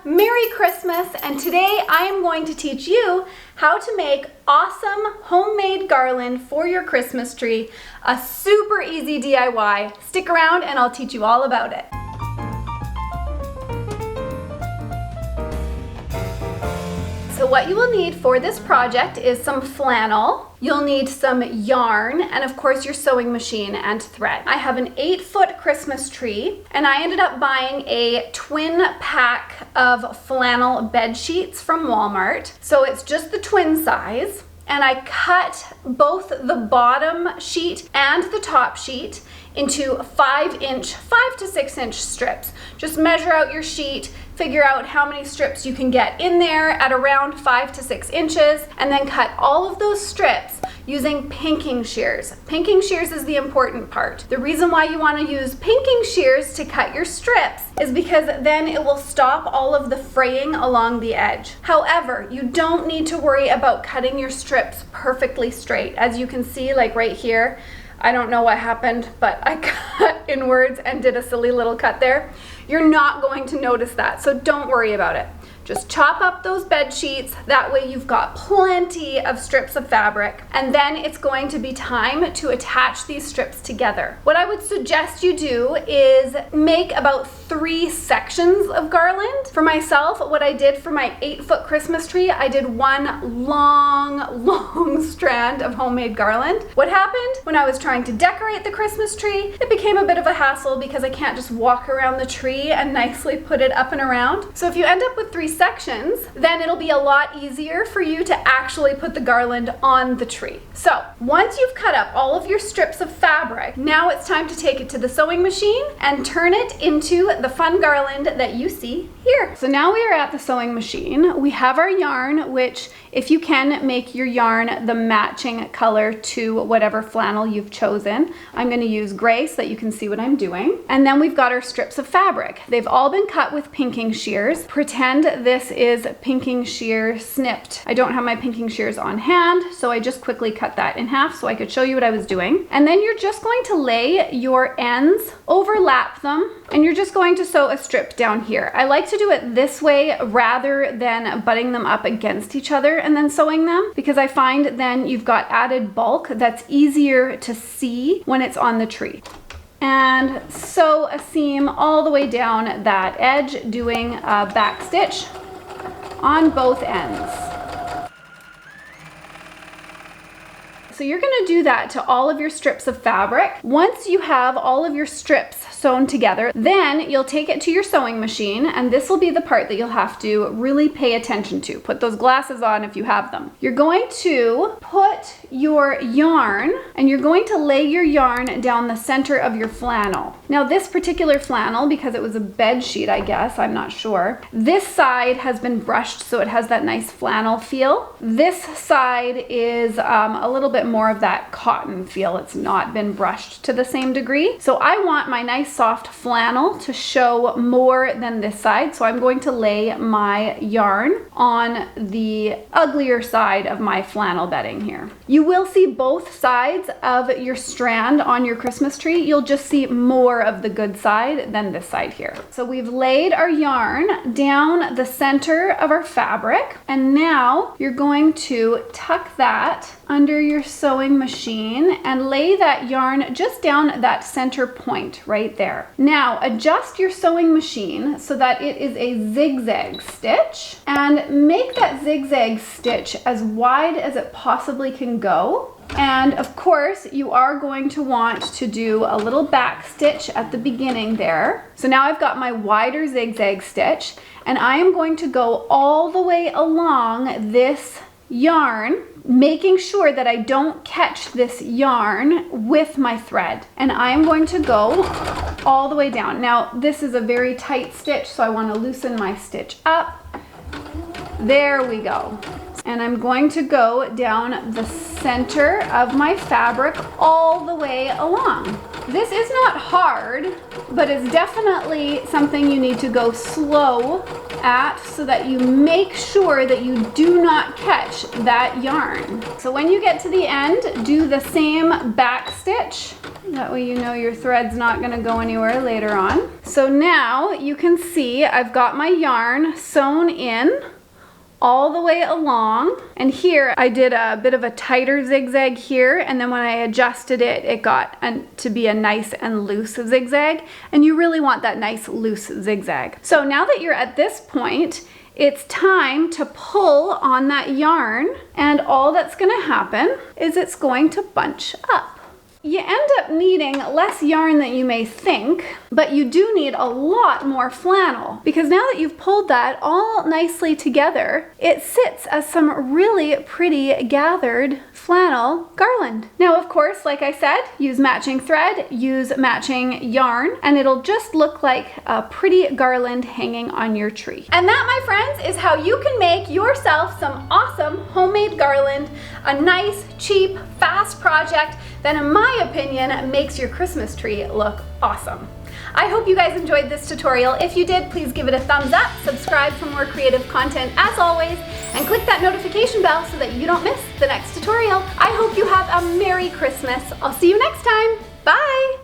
Merry Christmas, and today I am going to teach you how to make awesome homemade garland for your Christmas tree. A super easy DIY. Stick around and I'll teach you all about it. So what you will need for this project is some flannel. You'll need some yarn and of course your sewing machine and thread. I have an 8-foot Christmas tree and I ended up buying a twin pack of flannel bed sheets from Walmart. So it's just the twin size, and I cut both the bottom sheet and the top sheet into 5 to 6 inch strips. Just measure out your sheet, figure out how many strips you can get in there at around 5 to 6 inches, and then cut all of those strips using pinking shears. Pinking shears is the important part. The reason why you want to use pinking shears to cut your strips is because then it will stop all of the fraying along the edge. However, you don't need to worry about cutting your strips perfectly straight. As you can see, like right here, I don't know what happened, but I cut inwards and did a silly little cut there. You're not going to notice that, so don't worry about it. Just chop up those bed sheets, that way you've got plenty of strips of fabric, and then it's going to be time to attach these strips together. What I would suggest you do is make about 3 sections of garland. For myself, what I did for my 8-foot Christmas tree, I did one long strand of homemade garland. What happened when I was trying to decorate the Christmas tree? It became a bit of a hassle because I can't just walk around the tree and nicely put it up and around. So if you end up with 3 sections, then it'll be a lot easier for you to actually put the garland on the tree. So once you've cut up all of your strips of fabric, now it's time to take it to the sewing machine and turn it into the fun garland that you see here. So now we are at the sewing machine. We have our yarn, which if you can, make your yarn the matching color to whatever flannel you've chosen. I'm going to use gray so that you can see what I'm doing. And then we've got our strips of fabric. They've all been cut with pinking shears. Pretend this is pinking shear snipped. I don't have my pinking shears on hand, so I just quickly cut that in half so I could show you what I was doing. And then you're just going to lay your ends, overlap them, and you're just going to sew a strip down here. I like to do it this way rather than butting them up against each other and then sewing them, because I find then you've got added bulk that's easier to see when it's on the tree. And sew a seam all the way down that edge, doing a back stitch on both ends. So you're going to do that to all of your strips of fabric. Once you have all of your strips sewn together, then you'll take it to your sewing machine, and this will be the part that you'll have to really pay attention to. Put those glasses on if you have them. You're going to put your yarn, and you're going to lay your yarn down the center of your flannel. Now this particular flannel, because it was a bed sheet, I guess, I'm not sure, this side has been brushed so it has that nice flannel feel. This side is a little bit more of that cotton feel. It's not been brushed to the same degree. So I want my nice soft flannel to show more than this side. So I'm going to lay my yarn on the uglier side of my flannel bedding here. You will see both sides of your strand on your Christmas tree. You'll just see more of the good side than this side here. So we've laid our yarn down the center of our fabric, and now you're going to tuck that under your sewing machine and lay that yarn just down that center point right there. Now adjust your sewing machine so that it is a zigzag stitch, and make that zigzag stitch as wide as it possibly can go. And of course, you are going to want to do a little back stitch at the beginning there. So now I've got my wider zigzag stitch, and I am going to go all the way along this yarn, making sure that I don't catch this yarn with my thread. And I'm going to go all the way down. Now, this is a very tight stitch, so I want to loosen my stitch up. There we go. And I'm going to go down the center of my fabric all the way along. This is not hard, but it's definitely something you need to go slow at so that you make sure that you do not catch that yarn. So when you get to the end, do the same back stitch That way you know your thread's not gonna go anywhere later on. So now you can see I've got my yarn sewn in all the way along, and here I did a bit of a tighter zigzag here, and then when I adjusted it, it got to be a nice and loose zigzag, and you really want that nice loose zigzag. So now that you're at this point, it's time to pull on that yarn, and all that's gonna happen is it's going to bunch up. You end up needing less yarn than you may think, but you do need a lot more flannel, because now that you've pulled that all nicely together, it sits as some really pretty gathered flannel garland. Now, of course, like I said, use matching thread, use matching yarn, and it'll just look like a pretty garland hanging on your tree. And that, my friends, is how you can make yourself some awesome homemade garland, a nice, cheap, fast project that, in my opinion, makes your Christmas tree look awesome. I hope you guys enjoyed this tutorial. If you did, please give it a thumbs up, subscribe for more creative content as always, and click that notification bell so that you don't miss the next tutorial. I hope you have a Merry Christmas. I'll see you next time. Bye!